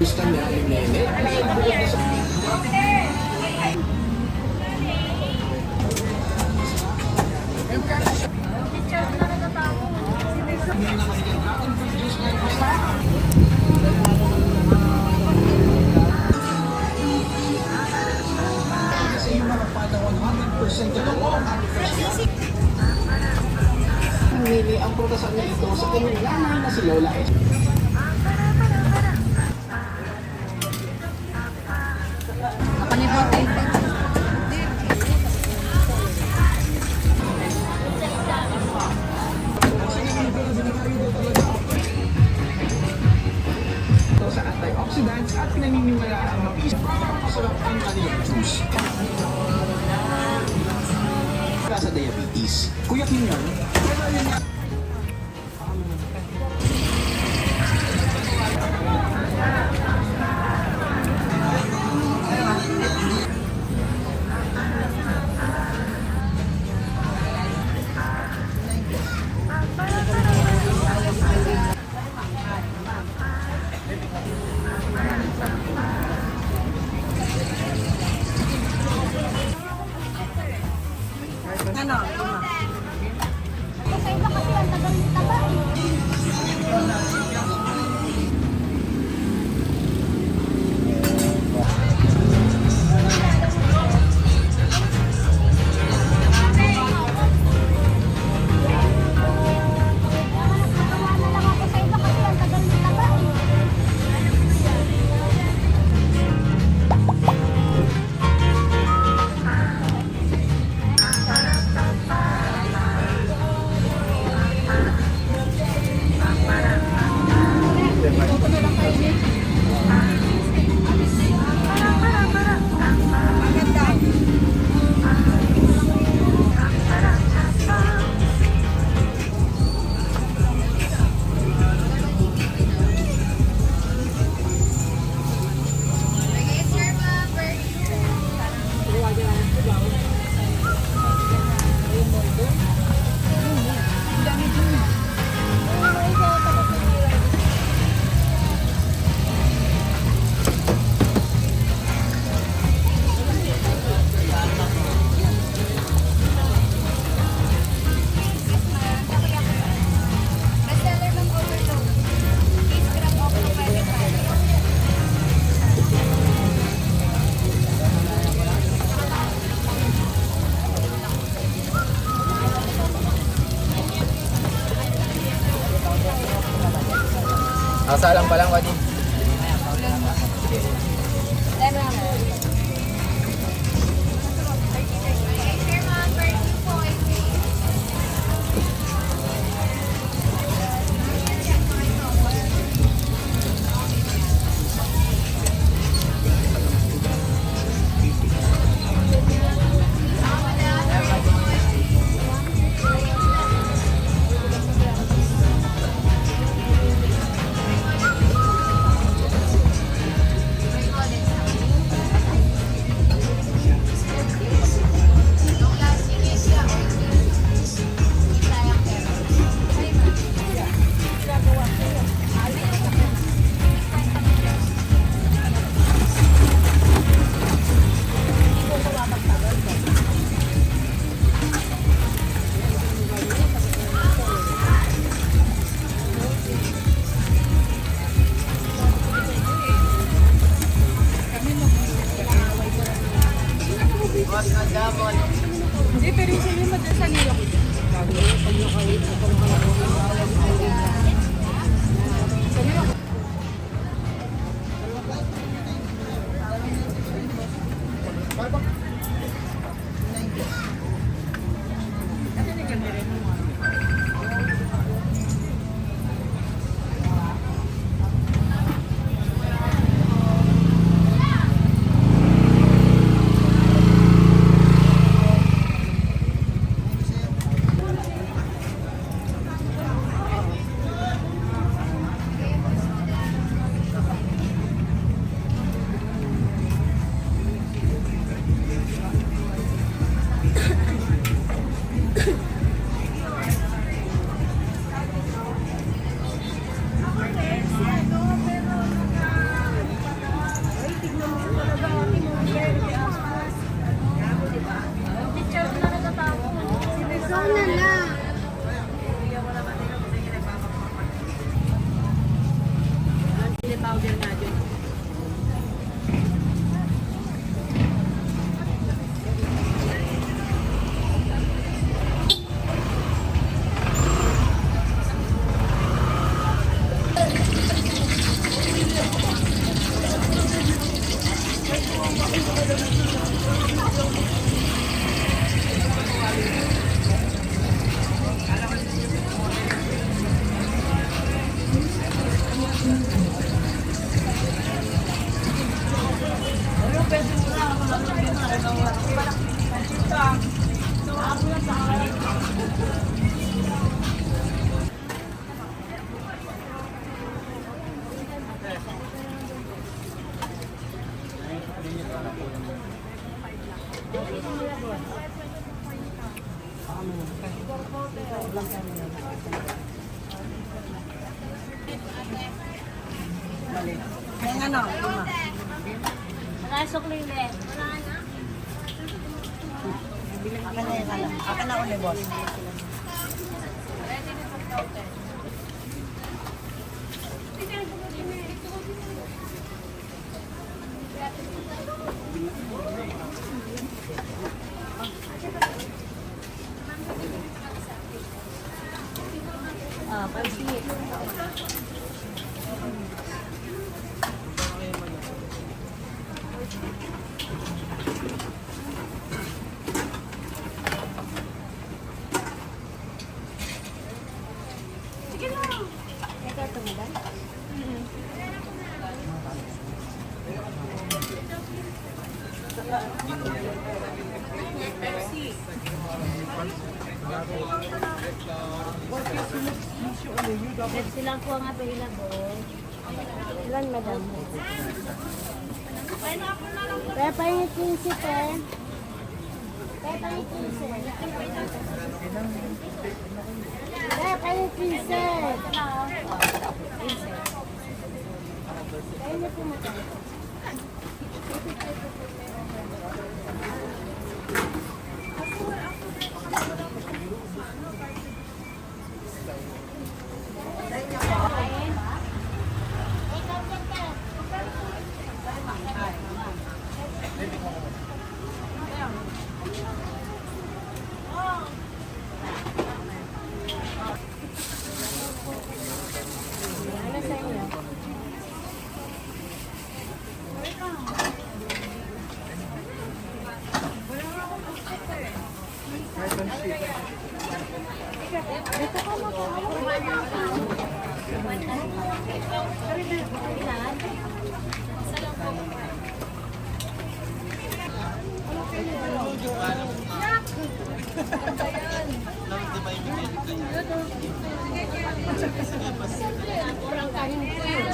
Gusto niya yung nene. Kasi yung mga pata 100% tulong Nili ang prutasan niya ito sa kanyang nanay na si Lola S. Ako ni Bote. Ito sa antioxidants at pinaniniwala ang mapis para masarap ang kanilang juice. Para sa diabetes, Kuya Kim yan, Ano? Sa iba kasi ang tagal ng taba eh. Nakawa na lang ako sa iba kasi ang tagal ng taba eh. Bestseller ng overload. 8 gram of pwede pa. Asalang pa lang, Wadi. Yung ano, lima. Nakasok na yun eh. Akin na yung ano. Akin na uli, boss. Ah, pansit. Ito, tumagal. Pepsi lang po ang available. Ilan, madam? Pepa yung 15, pe. Pepa yung 15. Pepa yung 15. Kaya niyo po magkano. Ano sa inyo? Dito ka mo po. Kurang kanin ko yun.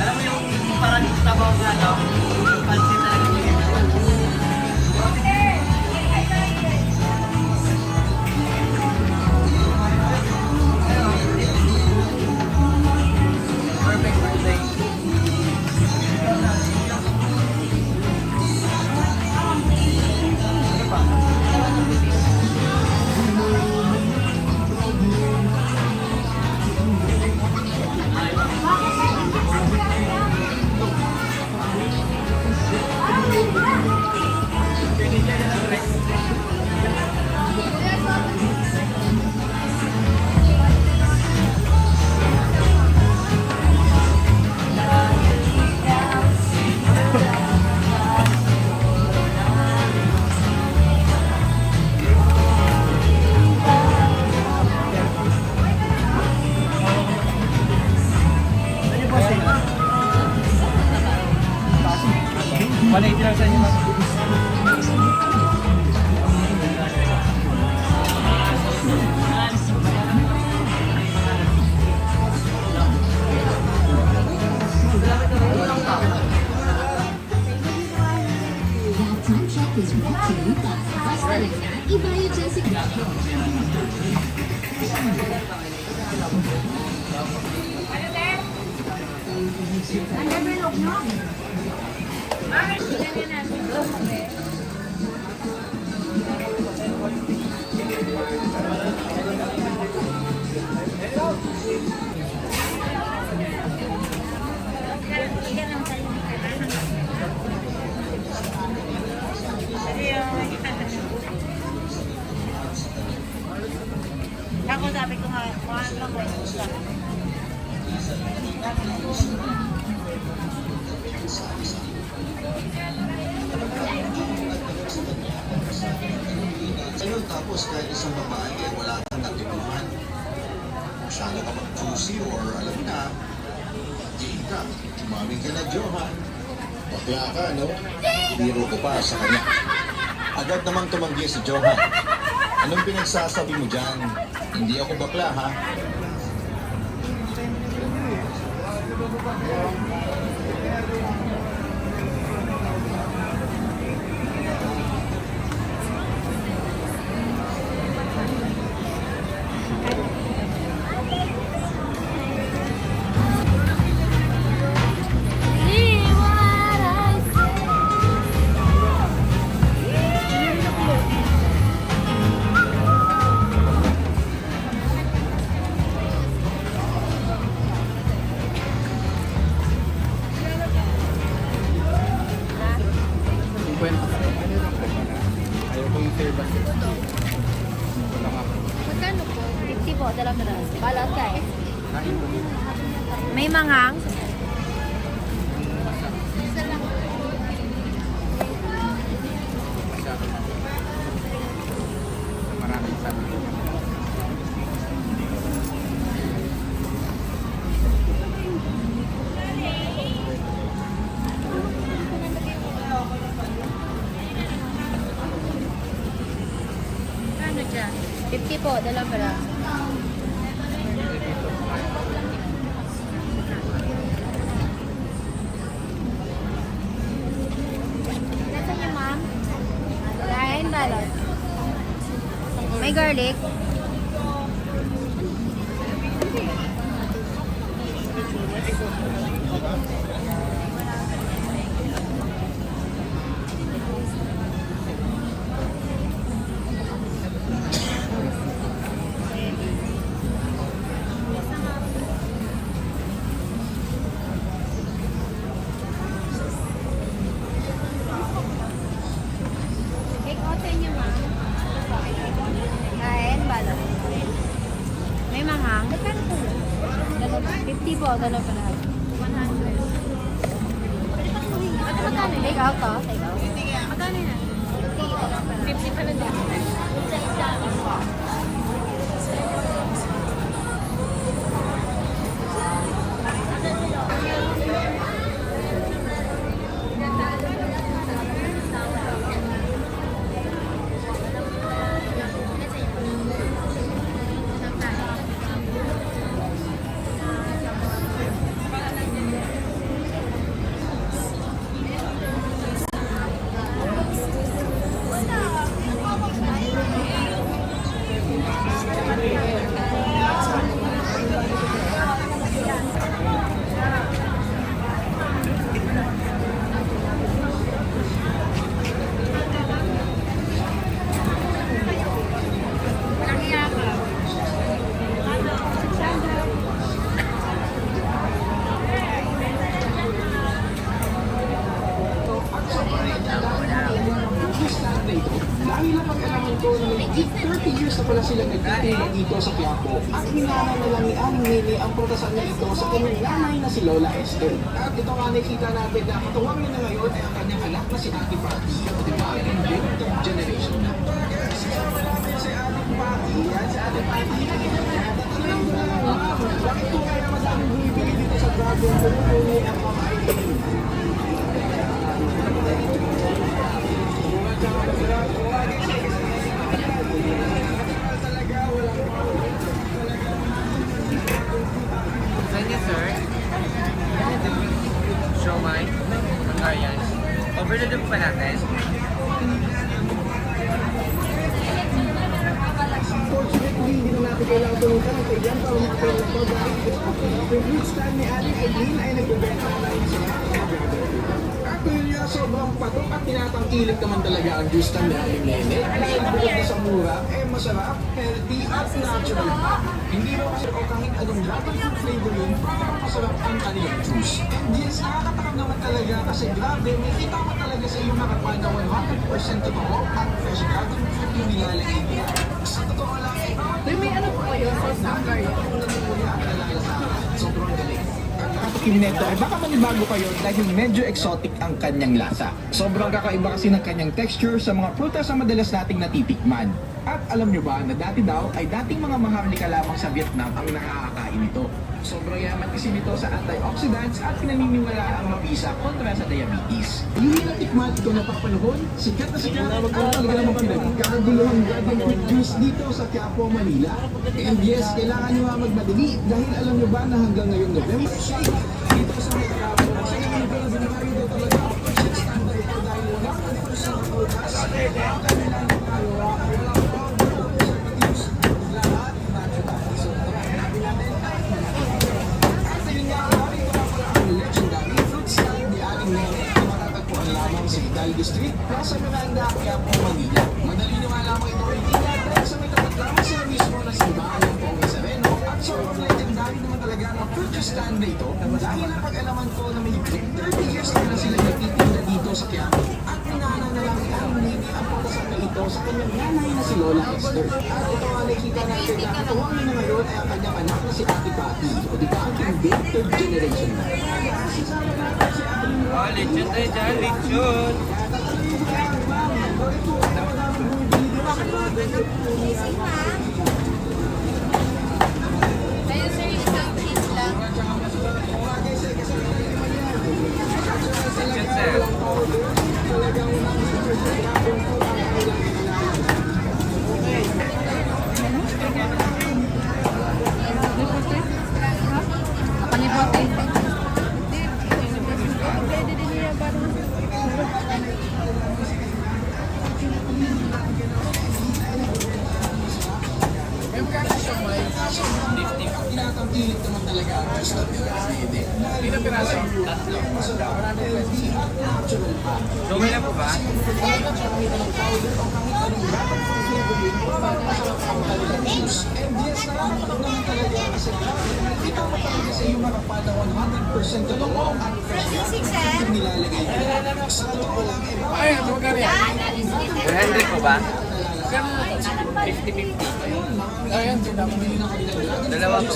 Alam mo yung parang tabaw na, no? Yung pansit talaga yung perfect birthday. One lang sa inyo, ma'am. That time check is brought to you by Bus Winner, Ibaya Jessica. Ako sabi ko nga, kuhaan lang kayo. Ayun, tapos kahit isang babae ay wala kang natulungan. Masyado ka mag-juicy or alam na, di ka, umaming ka na, Johan. Bakla ka, no? Biro ko pa sa kanya. Agad namang tumanggi si Johan. Anong pinagsasabi mo dyan? Hindi ako bakla, ha? Ayaw ko yung serve at 60. Lang ako. Magkano po? 50 po, dalawang piraso. Balot guys. Kain ko. May manghang. Isa lang. Masyado na. Maraming sabi. Ano dyan? 50 po, dalawang piraso. Nasaan niyo, ma'am? Kain, balot. May garlic. Take out sa inyo, ma'am. Kain, balot. May manghang. Magkano po? 50 po, dalawang piraso. 100. Magkano? Take out to, take out. Magkano na? 50 pala dyan. Isa-isa. Dahil napag-alaman ko na may 30 years na pala sila nagtitinda dito sa Quiapo at hinana na lang ni Aling Nene ang prutasan na ito sa kanyang nanay na si Lola Esther. At ito nga nakita natin na katuwang niya na ngayon ay ang kanyang anak na si Ate Patty. Di ba? Ang third generation na. Kasama natin si Ate Patty. Yan si Ate Patty. Bakit po kaya madaming bumibili dito sa Dragon Fruit ang mga item? Thank you, sir. Siomai. Ayan. Overload pa natin. Fortunately, hindi na natin kailangan pumunta ng kailan para makapil ng pag-aari. Yung fruit stand ni Aling Aileen ay nagbebenta na rin sa actually, sobrang patok at tinatangkilik naman talaga ang juice stand ni Aling Nene. Dahil bukod na sa mura, masarap, healthy at natural pa. Hindi mo kasi o kahit anong dragon fruit flavor yun, parang masarap ang kanilang juice. And yes, nakakatakam naman talaga kasi grabe, may kita mo talaga sa iyong harapan na 100% totoo at fresh dragon fruit yung nilalagay nila. Sa totoo lang, may ano po kayo sa number yun? Sobrang galing. Kineto ay baka manibago kayo dahil medyo exotic ang kanyang lasa. Sobrang kakaiba kasi ng kanyang texture sa mga prutas na madalas nating natitikman. At alam nyo ba na dati daw ay dating mga maharlika lamang sa Vietnam ang nakakakain nito. Sobrang yaman kasi nito sa antioxidants at pinaniniwala ang mabisa kontra sa diabetes. Yung natikman ito na papanahon, sikat na sikat at talaga naman pinagkakaguluhan dragon fruit juice dito sa Quiapo, Manila. And yes, kailangan nyo nga magmadali dahil alam nyo ba na hanggang ngayon November shake dito sa Quiapo. Kasi yung mga binigay dito talaga ang standard ito dahil 100% prutas. District, Plaza Miranda, Quiapo, Manila. Madali nyo nga lamang ito kaibigan dahil sa may tapat lamang sila mismo na simbahan ng Pongay Sereno at sobrang legendary naman talaga ng purchase stand na ito dahil napag-alaman ko na may 30 years na sila nagtitinda dito sa Quiapo at minana na ito sa kanyang nanay na si Lola Esther. At ito nga nakikita natin na katuwang niya ngayon ay ang kanyang anak na si Ate Patty. O di ba ang team third generation na. Oh, lechon tayo dyan, lechon. Ayun, sir, isang cheese lang. Lechon, sir. Tinatangkilik naman talaga ang gusto nila. Ilang piraso? Tatlo. Dumi na po ba? And yes, nakakapag naman talaga kasi kita mo talaga sa iyong harapan na 100% totoo at fresh yung nilalagay nila. Sa totoo lang, Ay, ito magkano yan? 100 po ba? 50-50. Ayan, sinabili na kanila. Dalawa po.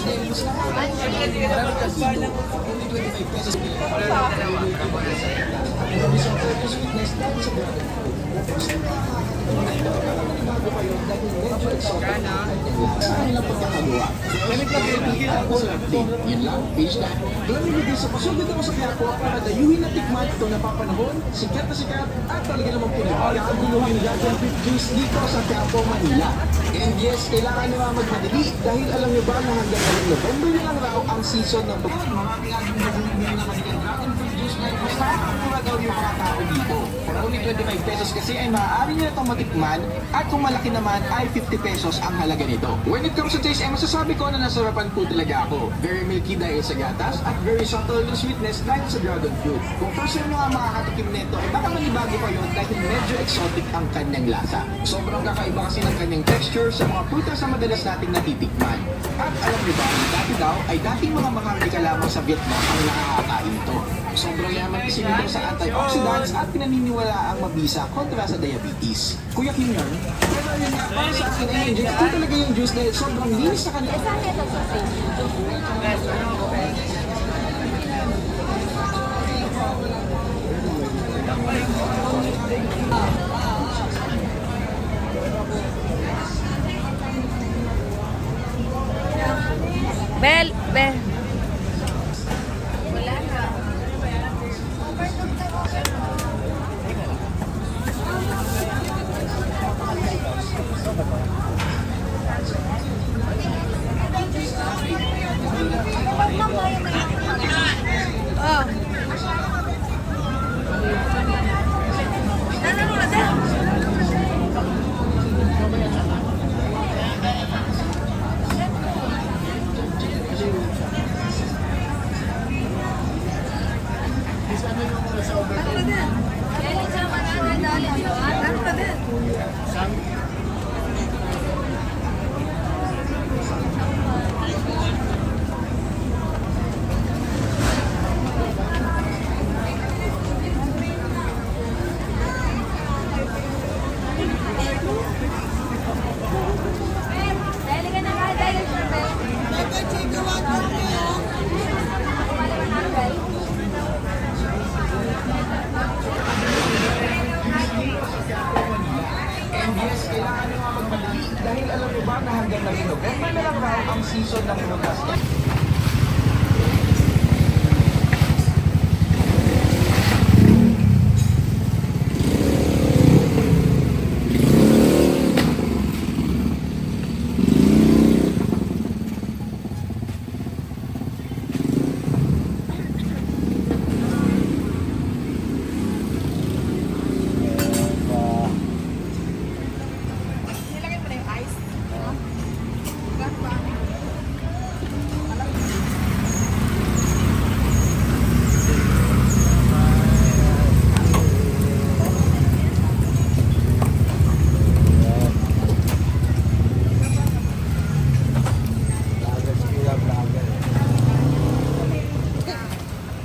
Yan lang, page na. Glamig sa pasugod ako sa Quiapo para dayuhin na tikman ito na papanahon, sikat at talaga namang pinagaya ang diluhin dragon fruit juice dito sa Quiapo, Manila. And yes, kailangan naman magmadali dahil alam nyo ba na hanggang ngayong November na lang raw ang season ng marami nga bumibili na kanilang dragon fruit juice na mas nakakapura daw yung mga tao dito. For only 25 pesos kasi ay maaari nyo itong matikman at kung malaki naman ay 50 pesos ang halaga nito. When it comes to taste, ay masasabi ko na nasarapan po talaga ako. Very milky dahil sa gatas at very subtle ng sweetness dahil sa dragon fruit. Kung first time nyo nga makakatikim nito, ay baka manibago pa yun dahil medyo exotic ang kanyang lasa. Sobrang kakaiba kasi ng kanyang texture sa mga prutas na madalas nating natitikman. At alam nyo ba, dati daw ay dating mga maharlika lamang sa Vietnam ang nakakakain ito. Sobrang yaman kasi nito sa antioxidants at pinaniniwala ang mabisa kontra sa diabetes. Kuya Kim yun? Pero yun nga, para sa akin ay enjoy ito talaga yung juice dahil sobrang linis sa kanila. Bel, Bel. And yes, kailangan nyo nga magmadali dahil alam nyo ba na hanggang ngayong November na lang raw ang season ng prutas. Nilagay mo na yung ice.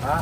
Ha?